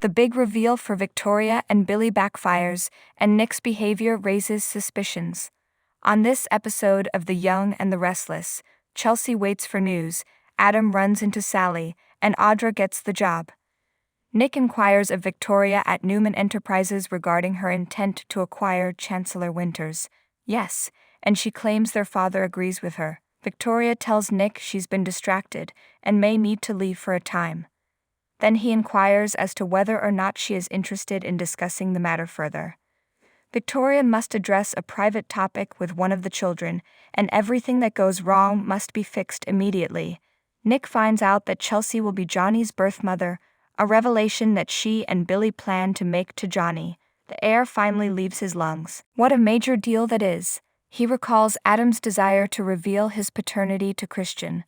The big reveal for Victoria and Billy backfires, and Nick's behavior raises suspicions. On this episode of The Young and the Restless, Chelsea waits for news, Adam runs into Sally, and Audra gets the job. Nick inquires of Victoria at Newman Enterprises regarding her intent to acquire Chancellor Winters. Yes, and she claims their father agrees with her. Victoria tells Nick she's been distracted and may need to leave for a time. Then he inquires as to whether or not she is interested in discussing the matter further. Victoria must address a private topic with one of the children, and everything that goes wrong must be fixed immediately. Nick finds out that Chelsea will be Johnny's birth mother, a revelation that she and Billy plan to make to Johnny. The air finally leaves his lungs. What a major deal that is. He recalls Adam's desire to reveal his paternity to Christian.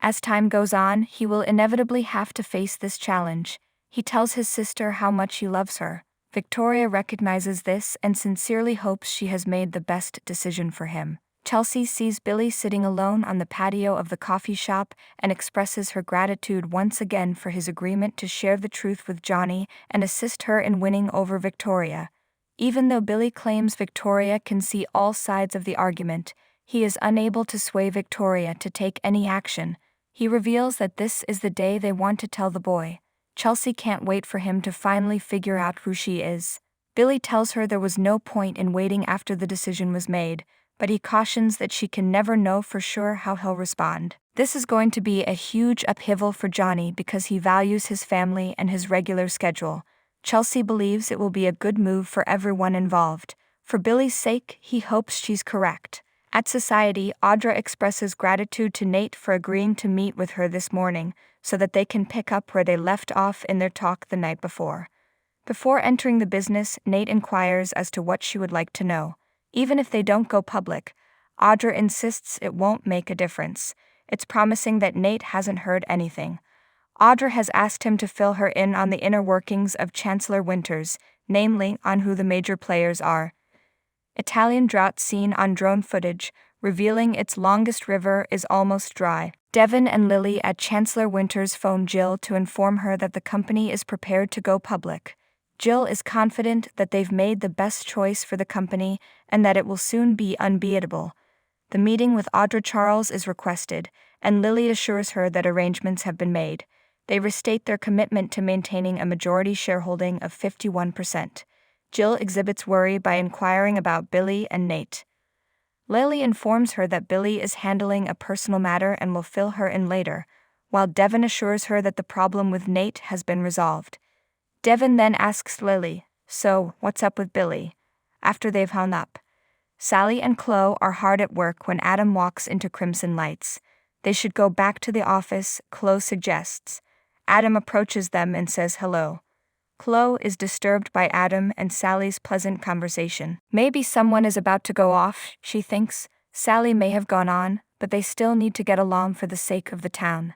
As time goes on, he will inevitably have to face this challenge. He tells his sister how much he loves her. Victoria recognizes this and sincerely hopes she has made the best decision for him. Chelsea sees Billy sitting alone on the patio of the coffee shop and expresses her gratitude once again for his agreement to share the truth with Johnny and assist her in winning over Victoria. Even though Billy claims Victoria can see all sides of the argument, he is unable to sway Victoria to take any action. He reveals that this is the day they want to tell the boy. Chelsea can't wait for him to finally figure out who she is. Billy tells her there was no point in waiting after the decision was made, but he cautions that she can never know for sure how he'll respond. This is going to be a huge upheaval for Johnny because he values his family and his regular schedule. Chelsea believes it will be a good move for everyone involved. For Billy's sake, he hopes she's correct. At Society, Audra expresses gratitude to Nate for agreeing to meet with her this morning so that they can pick up where they left off in their talk the night before. Before entering the business, Nate inquires as to what she would like to know. Even if they don't go public, Audra insists it won't make a difference. It's promising that Nate hasn't heard anything. Audra has asked him to fill her in on the inner workings of Chancellor Winters, namely on who the major players are. Italian drought seen on drone footage, revealing its longest river is almost dry. Devon and Lily at Chancellor Winters phone Jill to inform her that the company is prepared to go public. Jill is confident that they've made the best choice for the company and that it will soon be unbeatable. The meeting with Audra Charles is requested, and Lily assures her that arrangements have been made. They restate their commitment to maintaining a majority shareholding of 51%. Jill exhibits worry by inquiring about Billy and Nate. Lily informs her that Billy is handling a personal matter and will fill her in later, while Devon assures her that the problem with Nate has been resolved. Devon then asks Lily, "So, what's up with Billy?" after they've hung up. Sally and Chloe are hard at work when Adam walks into Crimson Lights. They should go back to the office, Chloe suggests. Adam approaches them and says hello. Chloe is disturbed by Adam and Sally's pleasant conversation. Maybe someone is about to go off, she thinks. Sally may have gone on, but they still need to get along for the sake of the town.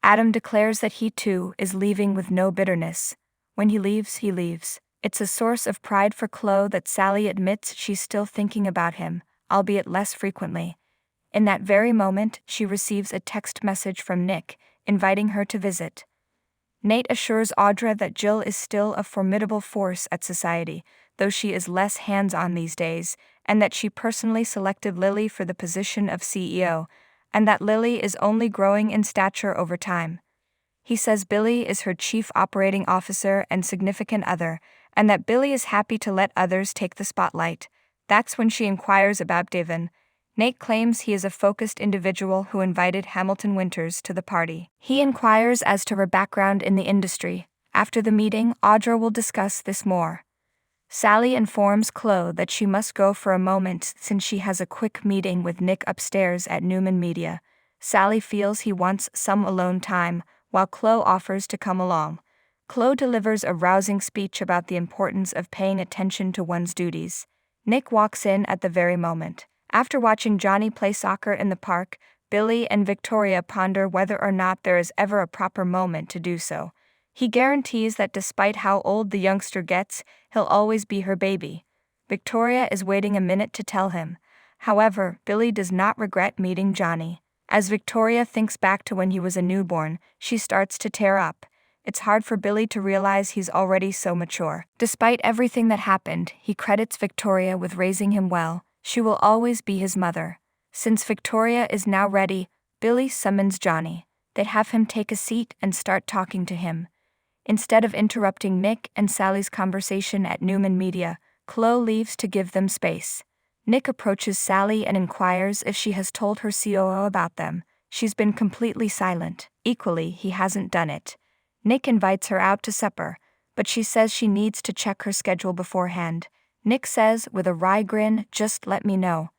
Adam declares that he too is leaving with no bitterness. When he leaves, he leaves. It's a source of pride for Chloe that Sally admits she's still thinking about him, albeit less frequently. In that very moment, she receives a text message from Nick, inviting her to visit. Nate assures Audra that Jill is still a formidable force at Society, though she is less hands-on these days, and that she personally selected Lily for the position of CEO, and that Lily is only growing in stature over time. He says Billy is her chief operating officer and significant other, and that Billy is happy to let others take the spotlight. That's when she inquires about Devon. Nate claims he is a focused individual who invited Hamilton Winters to the party. He inquires as to her background in the industry. After the meeting, Audra will discuss this more. Sally informs Chloe that she must go for a moment since she has a quick meeting with Nick upstairs at Newman Media. Sally feels he wants some alone time, while Chloe offers to come along. Chloe delivers a rousing speech about the importance of paying attention to one's duties. Nick walks in at the very moment. After watching Johnny play soccer in the park, Billy and Victoria ponder whether or not there is ever a proper moment to do so. He guarantees that despite how old the youngster gets, he'll always be her baby. Victoria is waiting a minute to tell him. However, Billy does not regret meeting Johnny. As Victoria thinks back to when he was a newborn, she starts to tear up. It's hard for Billy to realize he's already so mature. Despite everything that happened, he credits Victoria with raising him well. She will always be his mother. Since Victoria is now ready, Billy summons Johnny. They have him take a seat and start talking to him. Instead of interrupting Nick and Sally's conversation at Newman Media, Chloe leaves to give them space. Nick approaches Sally and inquires if she has told her COO about them. She's been completely silent. Equally, he hasn't done it. Nick invites her out to supper, but she says she needs to check her schedule beforehand. Nick says, with a wry grin, "Just let me know."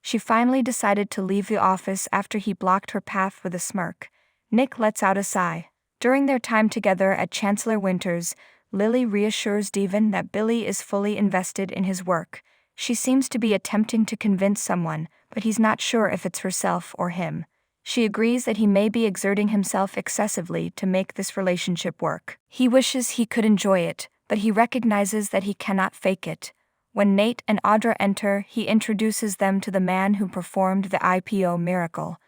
She finally decided to leave the office after he blocked her path with a smirk. Nick lets out a sigh. During their time together at Chancellor Winters, Lily reassures Devon that Billy is fully invested in his work. She seems to be attempting to convince someone, but he's not sure if it's herself or him. She agrees that he may be exerting himself excessively to make this relationship work. He wishes he could enjoy it, but he recognizes that he cannot fake it. When Nate and Audra enter, he introduces them to the man who performed the IPO miracle.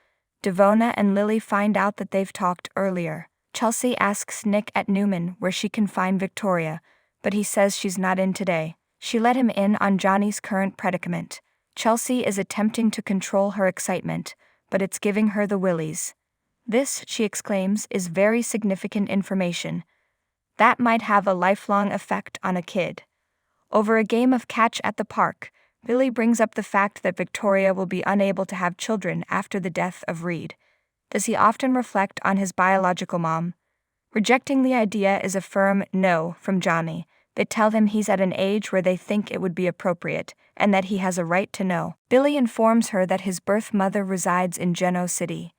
Devona and Lily find out that they've talked earlier. Chelsea asks Nick at Newman where she can find Victoria, but he says she's not in today. She let him in on Johnny's current predicament. Chelsea is attempting to control her excitement, but it's giving her the willies. This, she exclaims, is very significant information. That might have a lifelong effect on a kid. Over a game of catch at the park, Billy brings up the fact that Victoria will be unable to have children after the death of Reed. Does he often reflect on his biological mom? Rejecting the idea is a firm no from Johnny. They tell him he's at an age where they think it would be appropriate, and that he has a right to know. Billy informs her that his birth mother resides in Geno City.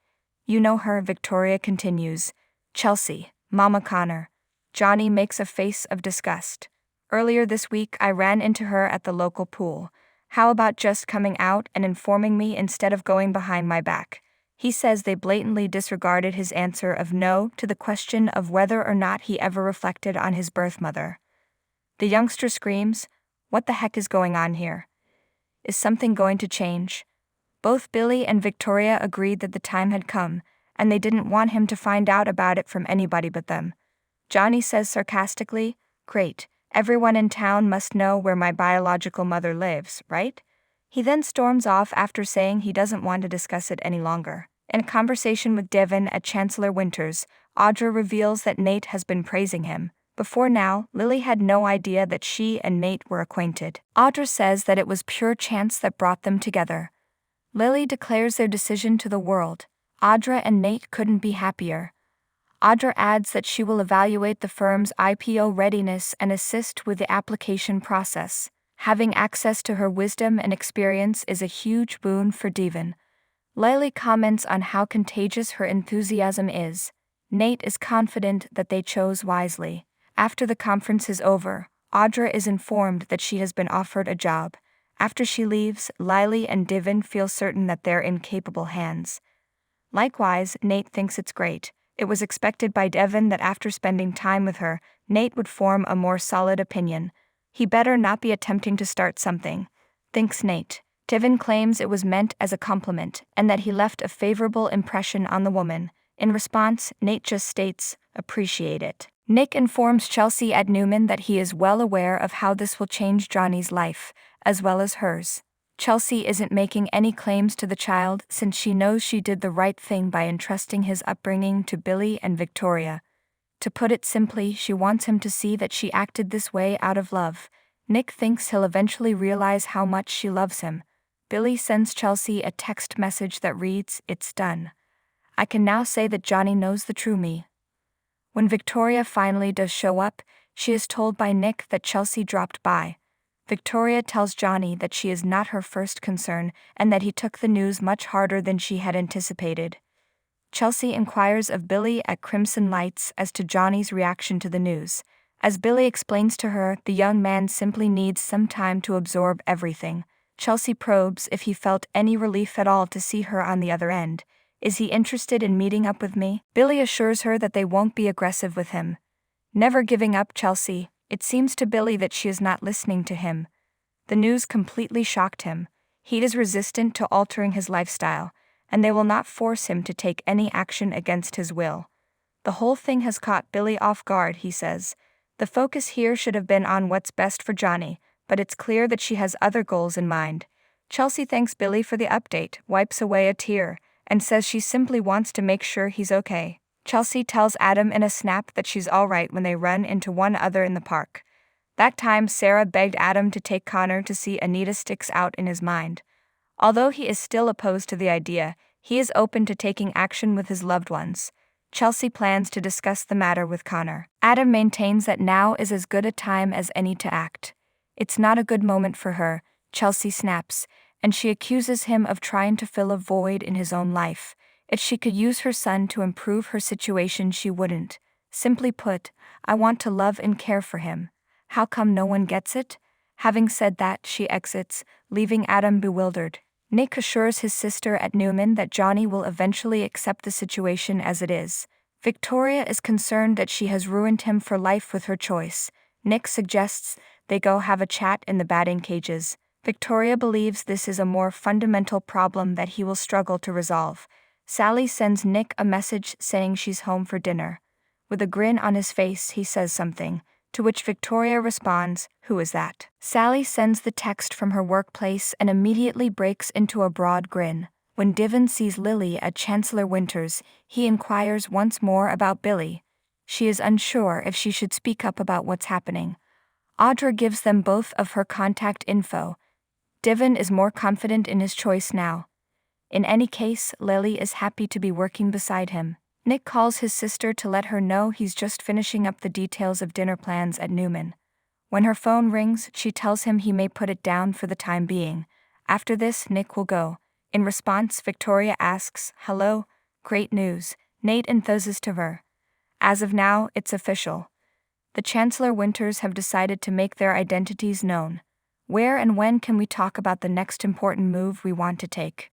"You know her," Victoria continues. "Chelsea, Mama Connor." Johnny makes a face of disgust. "Earlier this week I ran into her at the local pool. How about just coming out and informing me instead of going behind my back?" He says they blatantly disregarded his answer of no to the question of whether or not he ever reflected on his birth mother. The youngster screams, "What the heck is going on here? Is something going to change?" Both Billy and Victoria agreed that the time had come, and they didn't want him to find out about it from anybody but them. Johnny says sarcastically, "Great, everyone in town must know where my biological mother lives, right?" He then storms off after saying he doesn't want to discuss it any longer. In a conversation with Devon at Chancellor Winters, Audra reveals that Nate has been praising him. Before now, Lily had no idea that she and Nate were acquainted. Audra says that it was pure chance that brought them together. Lily declares their decision to the world. Audra and Nate couldn't be happier. Audra adds that she will evaluate the firm's IPO readiness and assist with the application process. Having access to her wisdom and experience is a huge boon for Devon. Lily comments on how contagious her enthusiasm is. Nate is confident that they chose wisely. After the conference is over, Audra is informed that she has been offered a job. After she leaves, Lily and Devon feel certain that they're in capable hands. Likewise, Nate thinks it's great. It was expected by Devon that after spending time with her, Nate would form a more solid opinion. He better not be attempting to start something, thinks Nate. Devon claims it was meant as a compliment and that he left a favorable impression on the woman. In response, Nate just states, "Appreciate it." Nick informs Chelsea at Newman that he is well aware of how this will change Johnny's life, as well as hers. Chelsea isn't making any claims to the child since she knows she did the right thing by entrusting his upbringing to Billy and Victoria. To put it simply, she wants him to see that she acted this way out of love. Nick thinks he'll eventually realize how much she loves him. Billy sends Chelsea a text message that reads, "It's done. I can now say that Johnny knows the true me." When Victoria finally does show up, she is told by Nick that Chelsea dropped by. Victoria tells Johnny that she is not her first concern and that he took the news much harder than she had anticipated. Chelsea inquires of Billy at Crimson Lights as to Johnny's reaction to the news. As Billy explains to her, the young man simply needs some time to absorb everything. Chelsea probes if he felt any relief at all to see her on the other end. Is he interested in meeting up with me? Billy assures her that they won't be aggressive with him. Never giving up Chelsea, it seems to Billy that she is not listening to him. The news completely shocked him. He is resistant to altering his lifestyle, and they will not force him to take any action against his will. The whole thing has caught Billy off guard, he says. The focus here should have been on what's best for Johnny, but it's clear that she has other goals in mind. Chelsea thanks Billy for the update, wipes away a tear, and says she simply wants to make sure he's okay. Chelsea tells Adam in a snap that she's alright when they run into one another in the park. That time Sarah begged Adam to take Connor to see Anita sticks out in his mind. Although he is still opposed to the idea, he is open to taking action with his loved ones. Chelsea plans to discuss the matter with Connor. Adam maintains that now is as good a time as any to act. It's not a good moment for her, Chelsea snaps, and she accuses him of trying to fill a void in his own life. If she could use her son to improve her situation, she wouldn't. Simply put, I want to love and care for him. How come no one gets it? Having said that, she exits, leaving Adam bewildered. Nick assures his sister at Newman that Johnny will eventually accept the situation as it is. Victoria is concerned that she has ruined him for life with her choice. Nick suggests they go have a chat in the batting cages. Victoria believes this is a more fundamental problem that he will struggle to resolve. Sally sends Nick a message saying she's home for dinner. With a grin on his face, he says something, to which Victoria responds, "Who is that?" Sally sends the text from her workplace and immediately breaks into a broad grin. When Divin sees Lily at Chancellor Winter's, he inquires once more about Billy. She is unsure if she should speak up about what's happening. Audra gives them both of her contact info. Divin is more confident in his choice now. In any case, Lily is happy to be working beside him. Nick calls his sister to let her know he's just finishing up the details of dinner plans at Newman. When her phone rings, she tells him he may put it down for the time being. After this, Nick will go. In response, Victoria asks, "Hello? Great news." Nate enthuses to her. As of now, it's official. The Chancellor Winters have decided to make their identities known. Where and when can we talk about the next important move we want to take?